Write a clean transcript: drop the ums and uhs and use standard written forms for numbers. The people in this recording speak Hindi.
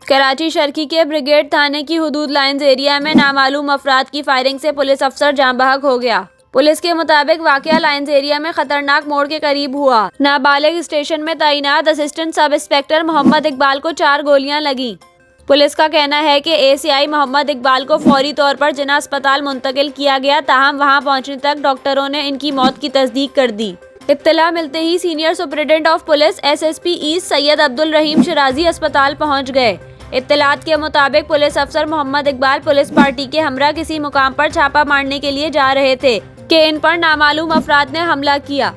कराची शर्की के ब्रिगेड थाने की हुदूद लाइन्स एरिया में नामालूम अफराद की फायरिंग से पुलिस अफसर जाँ बहक हो गया। पुलिस के मुताबिक वाकया लाइन्स एरिया में खतरनाक मोड़ के करीब हुआ। नाबालिग स्टेशन में तैनात assistant sub inspector Mohammad Iqbal को 4 गोलियां लगीं। पुलिस का कहना है कि एसीआई मोहम्मद इकबाल को फौरी तौर पर जिना अस्पताल मुंतकिल किया गया, ताहम वहां पहुंचने तक डॉक्टरों ने इनकी मौत की तस्दीक कर दी। इत्तला मिलते ही senior superintendent of police SSP east Syed Abdul Rahim Shirazi अस्पताल पहुंच गए। इत्तलात के मुताबिक पुलिस अफसर मोहम्मद इकबाल पुलिस पार्टी के हमरा किसी मुकाम पर छापा मारने के लिए जा रहे थे कि इन पर नामालूम अफराद ने हमला किया।